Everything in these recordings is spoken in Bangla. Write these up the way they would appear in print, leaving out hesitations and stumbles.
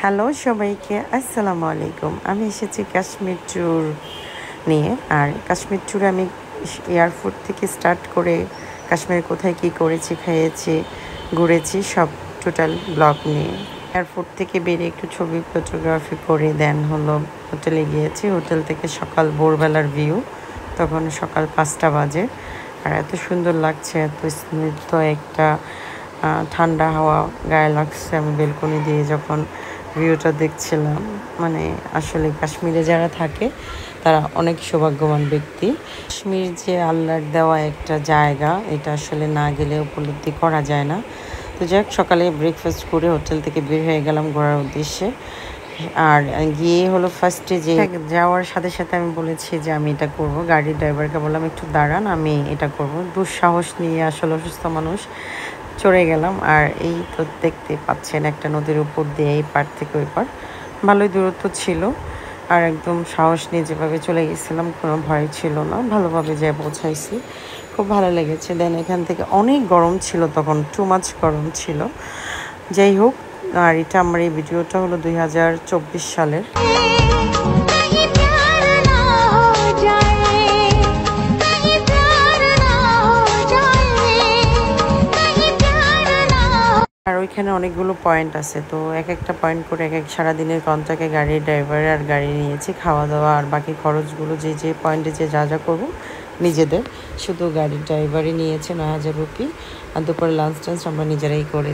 হ্যালো সবাইকে, আসসালামু আলাইকুম। আমি এসেছি কাশ্মীর ট্যুর নিয়ে। আর কাশ্মীর ট্যুরে আমি এয়ারপোর্ট থেকে স্টার্ট করে কাশ্মীরে কোথায় কী করেছি, খেয়েছি, ঘুরেছি, সব টোটাল ব্লগ নিয়ে। এয়ারপোর্ট থেকে বেরিয়ে একটু ছবি ফটোগ্রাফি করে দেন হলো হোটেলে গিয়েছি। হোটেল থেকে সকাল ভোরবেলার ভিউ, তখন সকাল 5টা বাজে। আর এত সুন্দর লাগছে, এত স্নিগ্ধ একটা ঠান্ডা হাওয়া গায়ে লাগছে। আমি বেলকনি দিয়ে যখন ভিউটা দেখছিলাম, মানে আসলে কাশ্মীরে যারা থাকে তারা অনেক সৌভাগ্যবান ব্যক্তি। কাশ্মীর যে আল্লাহর দেওয়া একটা জায়গা, এটা আসলে না গেলে উপলব্ধি করা যায় না। তো যাই হোক, সকালে ব্রেকফাস্ট করে হোটেল থেকে বের হয়ে গেলাম ঘোরার উদ্দেশ্যে। আর গিয়ে হলো ফার্স্টে যে যাওয়ার সাথে সাথে আমি বলেছি যে আমি এটা করব। গাড়ির ড্রাইভারকে বললাম একটু দাঁড়ান, আমি এটা করব। দুঃসাহস নিয়ে আসলে অসুস্থ মানুষ চড়ে গেলাম। আর এই তো দেখতে পাচ্ছেন একটা নদীর উপর দিয়ে এই পার থেকে ওই পার, ভালোই দূরত্ব ছিল। আর একদম সাহস নিয়ে যেভাবে চলে গেছিলাম, কোনো ভয় ছিল না, ভালোভাবে যেয়ে পৌঁছাইছি, খুব ভালো লেগেছে। দেন এখান থেকে অনেক গরম ছিল, তখন টু মাচ গরম ছিল। যাই হোক, আর এটা আমার এই ভিডিওটা হলো 2024 সালের। আর ওইখানে অনেকগুলো পয়েন্ট আছে, তো এক একটা পয়েন্ট করে এক এক সারাদিনের কন্ট্রাক্টে গাড়ির ড্রাইভার আর গাড়ি নিয়েছি। খাওয়া দাওয়া আর বাকি খরচগুলো যে যে পয়েন্টে যে যা যা করবো নিজেদের, শুধু গাড়ির ড্রাইভারই নিয়েছে 9,000 রুপি। আর দুপুরে লাঞ্চ টাঞ্চ আমরা নিজেরাই করে।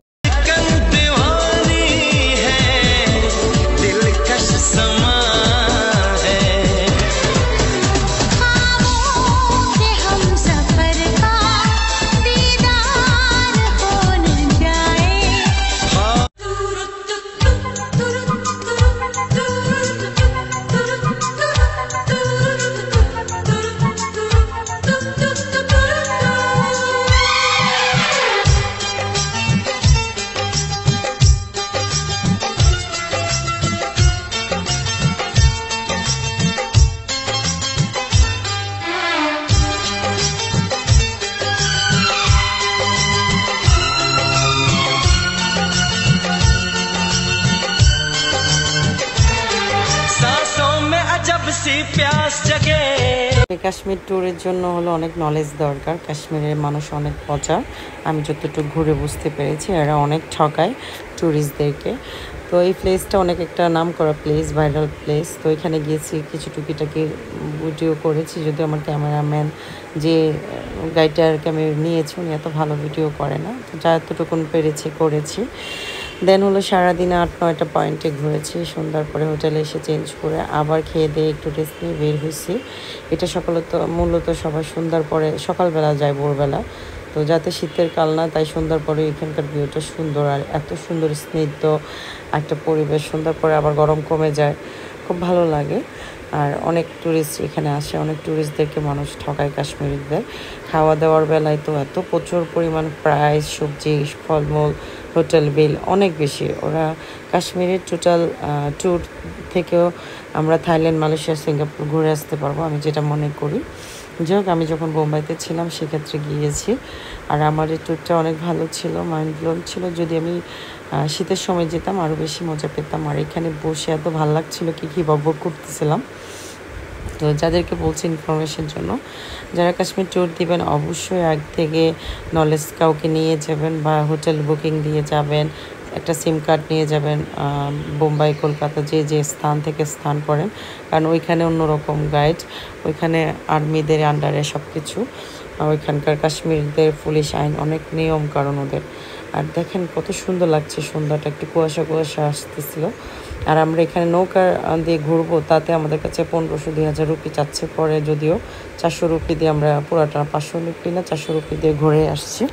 কাশ্মীর ট্যুরের জন্য হলো অনেক নলেজ দরকার। কাশ্মীরের মানুষ অনেক মজা, আমি যতটুকু ঘুরে বুঝতে পেরেছি। এরা অনেক ঠকায় ট্যুরিস্টদেরকে। তো এই প্লেসটা অনেক একটা নাম করা প্লেস, ভাইরাল প্লেস। তো এখানে গিয়েছি, কিছু টুকিটাকি ভিডিও করেছি, যদিও আমার ক্যামেরাম্যান যে গাইডটাকে আমি নিয়েছি উনি এত ভালো ভিডিও করে না, তো যা এতটুকুন পেরেছি করেছি। দেন হলো সারাদিনে 8-9টা পয়েন্টে ঘুরেছি। সন্ধ্যার পরে হোটেলে এসে চেঞ্জ করে আবার খেয়ে দিয়ে একটু রেস্ট নিয়ে বের হয়েছি। এটা মূলত সবাই সন্ধ্যার পরে, সকালবেলা যায় ভোরবেলা। তো যাতে শীতের কাল না, তাই সন্ধ্যার পরে এখানকার ভিউটা সুন্দর। আর এত সুন্দর স্নিগ্ধ একটা পরিবেশ, সন্ধ্যার পরে আবার গরম কমে যায়, খুব ভালো লাগে। আর অনেক ট্যুরিস্ট এখানে আসে, অনেক ট্যুরিস্টদেরকে মানুষ ঠকায় কাশ্মীরিদের। খাওয়া দাওয়ার বেলায় তো এত প্রচুর পরিমাণ প্রাইস, সবজি, ফলমূল, হোটেল বিল অনেক বেশি। ওরা কাশ্মীরের টোটাল ট্যুর থেকেও আমরা থাইল্যান্ড, মালয়েশিয়া, সিঙ্গাপুর ঘুরে আসতে পারবো, আমি যেটা মনে করি। যাই হোক, আমি যখন বোম্বাইতে ছিলাম সেক্ষেত্রে গিয়েছি। আর আমার এই ট্যুরটা অনেক ভালো ছিল, মাইন্ড ব্লোন ছিল। যদি আমি শীতের সময় যেতাম আরও বেশি মজা পেতাম। আর এখানে বসে এত ভালো লাগছিল, কী বকবক করতেছিলাম। তো যাদেরকে বলছি ইনফরমেশন জন্য, যারা কাশ্মীর ট্যুর দিবেন অবশ্যই আগ থেকে নলেজ কাউকে নিয়ে যাবেন, বা হোটেল বুকিং দিয়ে যাবেন, একটা সিম কার্ড নিয়ে যাবেন। বোম্বাই, কলকাতা যে স্থান থেকে স্থান করেন, কারণ ওইখানে অন্যরকম গাইড, ওইখানে আর্মিদের আন্ডারে সব কিছু। ওইখানকার কাশ্মীরদের পুলিশ আইন, অনেক নিয়ম কারণ ওদের। আর দেখেন কত সুন্দর লাগছে, সন্ধ্যাটা একটু কুয়াশা আসতেছিল। আর আমরা এখানে নৌকা দিয়ে ঘুরবো, তাতে আমাদের কাছে 1500-2000 রুপি চাচ্ছে। পরে যদিও 400 রুপি দিয়ে আমরা পুরাটা, 500 রুপি না 400 রুপি দিয়ে ঘুরে আসছি।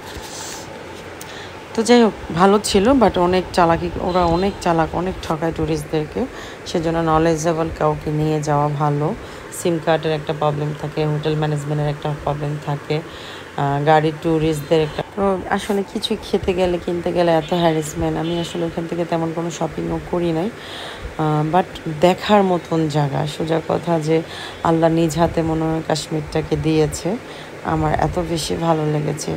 তো যাই হোক, ভালো ছিল, বাট অনেক চালাকি, ওরা অনেক চালাক, অনেক ঠকায় ট্যুরিস্টদেরকে। সেজন্য নলেজেবল কাউকে নিয়ে যাওয়া ভালো। সিম কার্ডের একটা প্রবলেম থাকে, হোটেল ম্যানেজমেন্টের একটা প্রবলেম থাকে, গাড়ি ট্যুরিস্টদের একটা। তো আসলে কিছু খেতে গেলে, কিনতে গেলে এত হ্যারাসমেন্ট। আমি আসলে ওখান থেকে তেমন কোনো শপিংও করি নাই, বাট দেখার মতন জায়গা। সোজা কথা যে আল্লাহ নিজ হাতে মনে হয় কাশ্মীরটাকে দিয়েছে। আমার এত বেশি ভালো লেগেছে।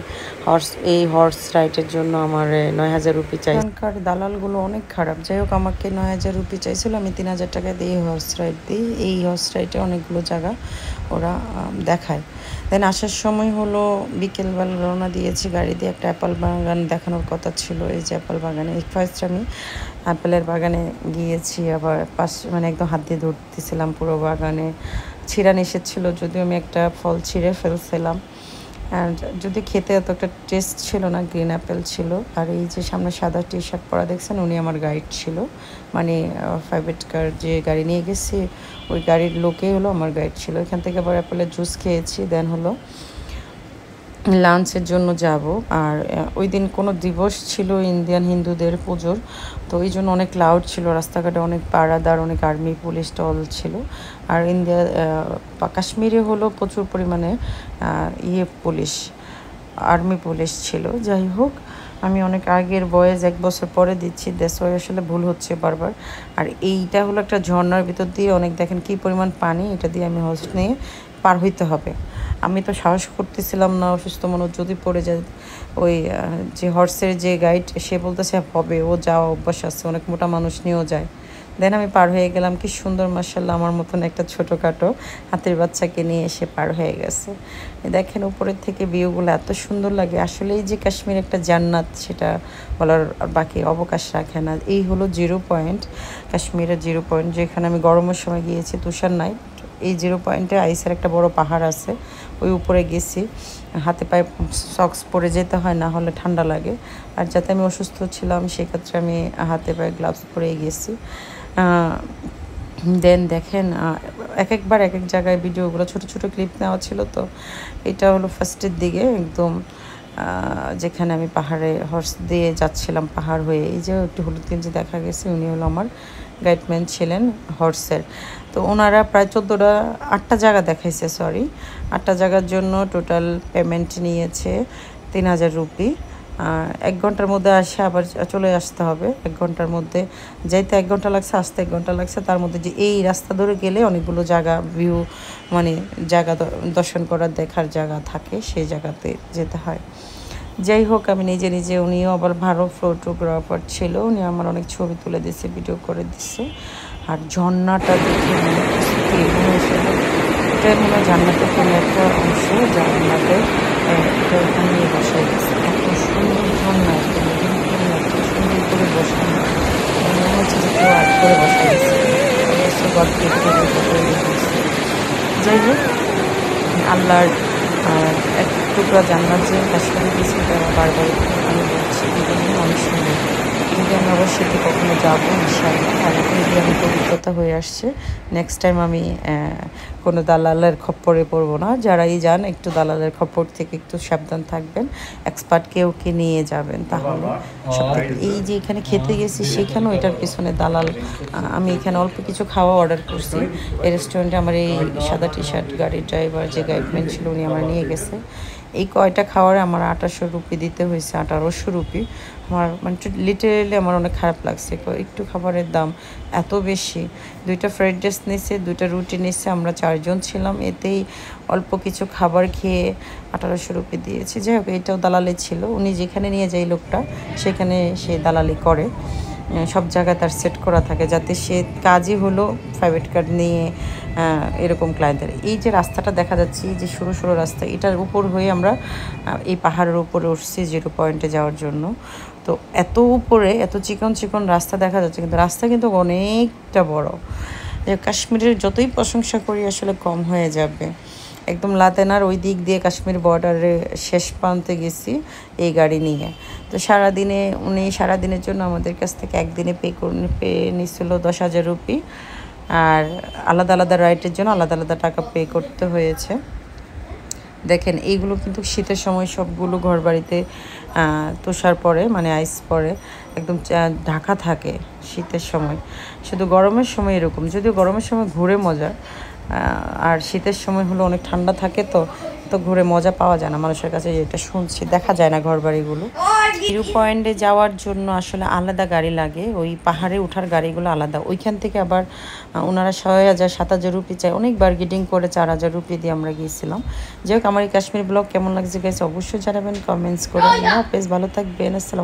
এই হর্স রাইডের জন্য আমার 9,000 রুপি চাই। এখানকার দালালগুলো অনেক খারাপ। যাই হোক, আমাকে 9,000 রুপি চাইছিল, আমি 3,000 টাকা দিয়ে হর্স রাইড দিই। এই হর্স রাইডে অনেকগুলো জায়গা ওরা দেখায়। দেন আসার সময় হলো বিকেলবেলা রওনা দিয়েছি গাড়ি দিয়ে। একটা অ্যাপেল বাগান দেখানোর কথা ছিল, এই যে অ্যাপেল বাগানে ফার্স্ট আমি অ্যাপেলের বাগানে গিয়েছি, আবার মানে একদম হাত দিয়ে ধরতেছিলাম পুরো বাগানে। ছিঁড়া নিষেধ ছিল, যদিও আমি একটা ফল ছিঁড়ে ফেলছিলাম। অ্যান্ড যদি খেতে এত একটা টেস্ট ছিল না, গ্রিন অ্যাপেল ছিল। আর এই যে সামনে সাদা টি শার্ট পরা দেখছেন, উনি আমার গাইড ছিল, মানে প্রাইভেট কার যে গাড়ি নিয়ে গেছি ওই গাড়ির লোকেই হলো আমার গাইড ছিল। এখান থেকে আবার অ্যাপেলের জুস খেয়েছি। দেন হলো লাঞ্চের জন্য যাব। আর ওই দিন কোনো দিবস ছিল ইন্ডিয়ান হিন্দুদের পুজোর, তো ওই জন্য অনেক লাউড ছিল রাস্তাঘাটে, অনেক পাহারাদার, অনেক আর্মি পুলিশ টল ছিল। আর কাশ্মীরে হলো প্রচুর পরিমাণে পুলিশ, আর্মি পুলিশ ছিল। যাই হোক, আমি অনেক আগের বয়স 1 বছর পরে দিচ্ছি, দেশে আসলে ভুল হচ্ছে বারবার। আর এইটা হলো একটা ঝর্ণার ভিতর দিয়ে অনেক, দেখেন কি পরিমাণ পানি, এটা দিয়ে আমি হর্স নিয়ে পার হইতে হবে। আমি তো সাহস করতেছিলাম না, অসুস্থ মনে যদি পড়ে যায়। ওই যে হর্সের যে গাইড সে বলতেছে হবে, ও যাওয়া অভ্যাস আছে, অনেক মোটা মানুষ নিয়েও যায়। দেন আমি পার হয়ে গেলাম। কি সুন্দর, মাশাআল্লাহ, আমার মতন একটা ছোটোখাটো হাতের বাচ্চাকে নিয়ে এসে পার হয়ে গেছে। দেখেন উপরের থেকে ভিউগুলো এত সুন্দর লাগে। আসলেই যে কাশ্মীর একটা জান্নাত, সেটা বলার বাকি অবকাশ রাখে না। এই হলো 0 পয়েন্ট, কাশ্মীরের 0 পয়েন্ট, যেখানে আমি গরমের সময় গিয়েছি, তুষার নাই। এই 0 পয়েন্টে আইসের একটা বড় পাহাড় আছে, ওই উপরে গেছি। হাতে পায়ে সক্স পরে যেতে হয়, না হলে ঠান্ডা লাগে। আর যাতে আমি অসুস্থ ছিলাম সেক্ষেত্রে আমি হাতে পায়ে গ্লাভস পরেই গেছি। দেন দেখেন একবার এক জায়গায় ভিডিওগুলো ছোট ছোট ক্লিপ নেওয়া ছিল। তো এটা হলো ফার্স্টের দিকে একদম, যেখানে আমি পাহাড়ে হর্স দিয়ে যাচ্ছিলাম পাহাড় হয়ে। এই যে একটু হলুদ গেঞ্জি দেখা গেছে, উনি হলো আমার গাইডম্যান ছিলেন হর্সের। তো ওনারা প্রায় 8টা জায়গা দেখাইছে, 8টা জায়গার জন্য টোটাল পেমেন্ট নিয়েছে 3,000 রুপি। 1 ঘন্টার মধ্যে আসে, আবার চলে আসতে হবে। 1 ঘন্টার মধ্যে যাইতে 1 ঘন্টা লাগছে, আসতে 1 ঘন্টা লাগছে। তার মধ্যে যে এই রাস্তা ধরে গেলে অনেকগুলো জায়গা ভিউ, মানে জায়গা দর্শন করার দেখার জায়গা থাকে, সেই জায়গাতে যেতে হয়। যাই হোক, আমি নিজে নিজে, উনিও আবার ভালো ফটোগ্রাফার ছিল, উনি আমার অনেক ছবি তুলে দিচ্ছে, ভিডিও করে দিচ্ছে। আর ঝর্ণাটা দেখে মনে হয়েছিল এটাই মনে হয় জান্নাতের কোনো একটা অংশ, জান্নাতে এটা ওখানে নিয়ে বসাই দিচ্ছে। এত সুন্দর ঝর্ণা, এত সুন্দর করে বসানো, মনে হচ্ছে যে কেউ আট করে বসাই দিচ্ছে। যাই হোক, আল্লাহর এক টুকরা জান্নাত যে কাশ্মীরে গেছি, তারা বারবার আমি বলছি অনেক সুন্দর। যদি আমি অবশ্যই কখনো যাবো ইনশাআল্লাহ। আর এখন যদি আমি অভিজ্ঞতা হয়ে আসছে, নেক্সট টাইম আমি কোনো দালালের খপ্পরে পড়বো না। যারাই যান একটু দালালের খপ্পর থেকে একটু সাবধান থাকবেন, এক্সপার্ট কেউকে নিয়ে যাবেন, তাহলে সব থেকে। এই যে এখানে খেতে গেছি, সেখানেও এটার পিছনে দালাল। আমি এখানে অল্প কিছু খাওয়া অর্ডার করছি এই রেস্টুরেন্টে। আমার এই সাদা টি শার্ট গাড়ির ড্রাইভার যে গাইডম্যান ছিল, উনি আমার নিয়ে গেছে। এই কয়টা খাওয়ারে আমার 2800 রুপি দিতে হয়েছে, 1800 রুপি। আমার মানে লিটারেলি আমার অনেক খারাপ লাগছে, একটু খাবারের দাম এত বেশি। 2টা ফ্রাইড রাইস নিচ্ছে, 2টা রুটি নিচ্ছে, আমরা 4 জন ছিলাম। এতেই অল্প কিছু খাবার খেয়ে 1800 রুপি দিয়েছি। যাই হোক, এটাও দালালি ছিল। উনি যেখানে নিয়ে যায় লোকটা, সেখানে সে দালালি করে। সব জায়গায় তার সেট করা থাকে, যাতে সে কাজই হলো প্রাইভেট কার নিয়ে এরকম ক্লায়েন্টদের। এই যে রাস্তাটা দেখা যাচ্ছে, এই যে সরু সরু রাস্তা, এটার উপর হয়ে আমরা এই পাহাড়ের উপরে উঠছি 0 পয়েন্টে যাওয়ার জন্য। তো এত উপরে এত চিকন চিকন রাস্তা দেখা যাচ্ছে, কিন্তু রাস্তা কিন্তু অনেকটা বড়। কাশ্মীরের যতই প্রশংসা করি আসলে কম হয়ে যাবে। একদম লাতেনার ওই দিক দিয়ে কাশ্মীর বর্ডারে শেষ প্রান্তে গেছি এই গাড়ি নিয়ে। তো উনি সারাদিনের জন্য আমাদের কাছ থেকে একদিনে পে নিচ্ছিল 10,000 রুপি। আর আলাদা আলাদা রাইডের জন্য আলাদা আলাদা টাকা পে করতে হয়েছে। দেখেন, এইগুলো কিন্তু শীতের সময় সবগুলো ঘরবাড়িতে তুষার পরে, মানে আইস পরে, একদম ঢাকা থাকে শীতের সময়। শুধু গরমের সময় এরকম, যদিও গরমের সময় ঘুরে মজা, আর শীতের সময় হলো অনেক ঠান্ডা থাকে, তো ঘুরে মজা পাওয়া যায় না মানুষের কাছে। যেটা শুনছি, দেখা যায় না ঘরবাড়িগুলো। ভিউ পয়েন্টে যাওয়ার জন্য আসলে আলাদা গাড়ি লাগে, ওই পাহাড়ে ওঠার গাড়িগুলো আলাদা। ওইখান থেকে আবার ওনারা 6,000 7,000 রুপি চাই, অনেক বার্গেটিং করে 4,000 রুপি দিয়ে আমরা গিয়েছিলাম। যাই হোক, আমার এই কাশ্মীর ব্লগ কেমন লাগছে গাইস অবশ্যই জানাবেন কমেন্টস করে। বেশ ভালো থাকবেন, আসসালাম।